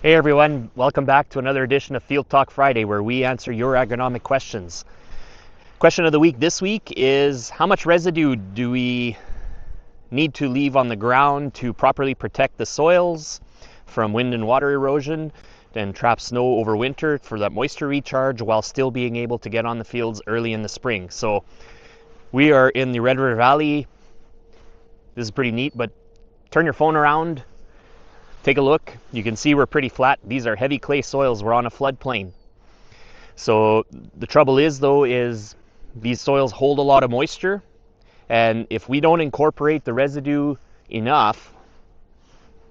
Hey everyone, welcome back to another edition of Field Talk Friday where we answer your agronomic questions. Question of the week this week is how much residue do we need to leave on the ground to properly protect the soils from wind and water erosion and trap snow over winter for that moisture recharge while still being able to get on the fields early in the spring. So we are in the Red River Valley. This is pretty neat, but turn your phone around. Take a look. You can see we're pretty flat. These are heavy clay soils. We're on a floodplain. So the trouble is these soils hold a lot of moisture, and if we don't incorporate the residue enough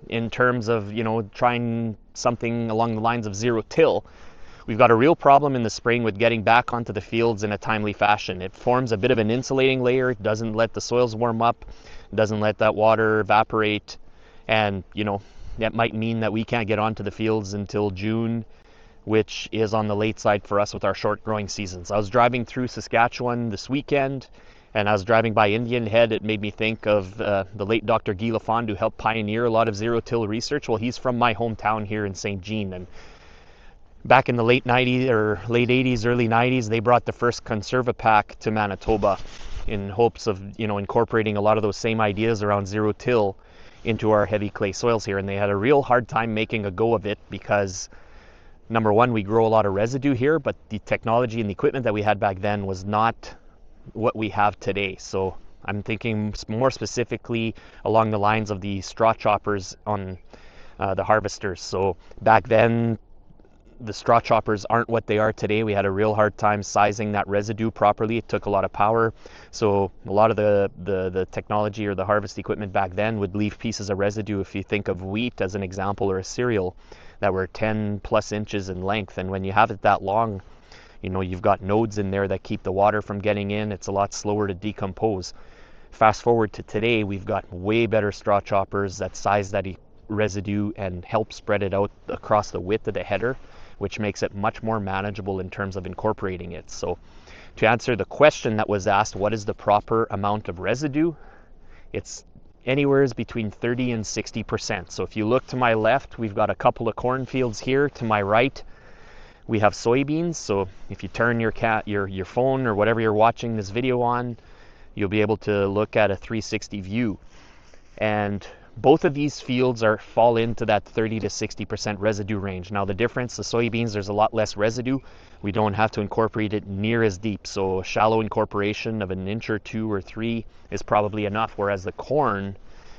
in terms of, trying something along the lines of zero till, we've got a real problem in the spring with getting back onto the fields in a timely fashion. It forms a bit of an insulating layer. It doesn't let the soils warm up, doesn't let that water evaporate, and that might mean that we can't get onto the fields until June, which is on the late side for us with our short growing seasons. I was driving through Saskatchewan this weekend, and I was driving by Indian Head. It made me think of the late Dr. Guy Lafond, who helped pioneer a lot of zero-till research. Well, he's from my hometown here in St. Jean, and back in the late 90s or late 80s, early 90s, they brought the first Conservapack to Manitoba in hopes of, incorporating a lot of those same ideas around zero-till into our heavy clay soils here, and they had a real hard time making a go of it because, number one, we grow a lot of residue here, but the technology and the equipment that we had back then was not what we have today. So I'm thinking more specifically along the lines of the straw choppers on the harvesters. So back then, the straw choppers aren't what they are today. We had a real hard time sizing that residue properly. It took a lot of power. So a lot of the technology or the harvest equipment back then would leave pieces of residue, if you think of wheat as an example or a cereal, that were 10 plus inches in length. And when you have it that long, you've got nodes in there that keep the water from getting in. It's a lot slower to decompose. Fast forward to today, we've got way better straw choppers that size that residue and help spread it out across the width of the header, which makes it much more manageable in terms of incorporating it. So to answer the question that was asked, what is the proper amount of residue? It's anywhere between 30 and 60%. So if you look to my left, we've got a couple of cornfields here. To my right, we have soybeans. So if you turn your phone or whatever you're watching this video on, you'll be able to look at a 360 view. And both of these fields fall into that 30 to 60% residue range. Now the difference, the soybeans, there's a lot less residue. We don't have to incorporate it near as deep. So a shallow incorporation of an inch or 2 or 3 is probably enough. Whereas the corn,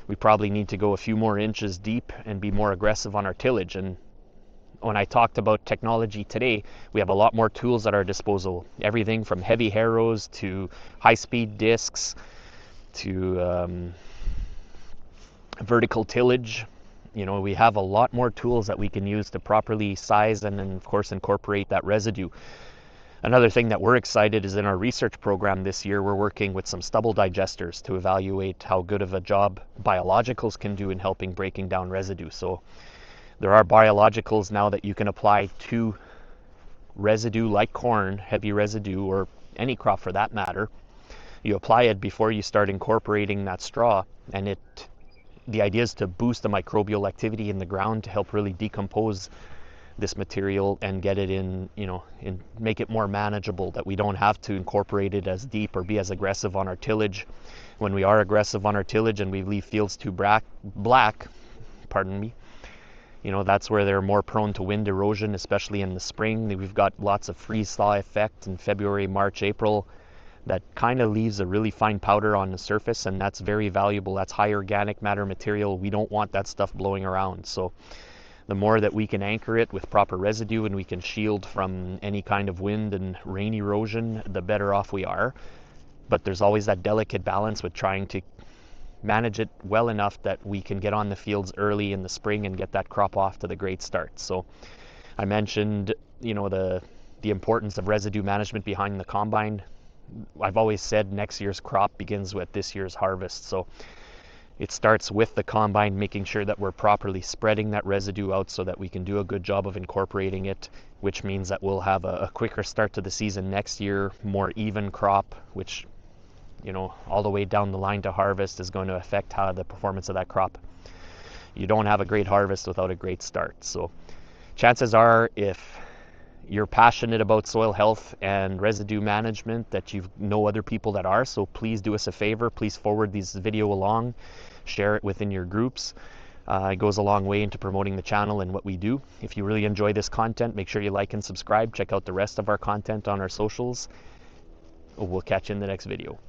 we probably need to go a few more inches deep and be more aggressive on our tillage. And when I talked about technology today, we have a lot more tools at our disposal. Everything from heavy harrows to high-speed discs to vertical tillage. We have a lot more tools that we can use to properly size and then of course incorporate that residue. Another thing that we're excited is in our research program this year, we're working with some stubble digesters to evaluate how good of a job biologicals can do in helping breaking down residue. So there are biologicals now that you can apply to residue like corn, heavy residue, or any crop for that matter. You apply it before you start incorporating that straw, and the idea is to boost the microbial activity in the ground to help really decompose this material and get it in, and make it more manageable, that we don't have to incorporate it as deep or be as aggressive on our tillage. When we are aggressive on our tillage and we leave fields too black, that's where they're more prone to wind erosion, especially in the spring. We've got lots of freeze-thaw effect in February, March, April. That kind of leaves a really fine powder on the surface, and that's very valuable. That's high organic matter material. We don't want that stuff blowing around. So the more that we can anchor it with proper residue and we can shield from any kind of wind and rain erosion, the better off we are. But there's always that delicate balance with trying to manage it well enough that we can get on the fields early in the spring and get that crop off to the great start. So I mentioned, the importance of residue management behind the combine. I've always said next year's crop begins with this year's harvest. So it starts with the combine, making sure that we're properly spreading that residue out so that we can do a good job of incorporating it, which means that we'll have a quicker start to the season next year, more even crop, which, all the way down the line to harvest is going to affect how the performance of that crop. You don't have a great harvest without a great start. So Chances are, if you're passionate about soil health and residue management, that you know other people that are. So please do us a favor. Please forward this video along, share it within your groups. It goes a long way into promoting the channel and what we do. If you really enjoy this content, make sure you like and subscribe. Check out the rest of our content on our socials. We'll catch you in the next video.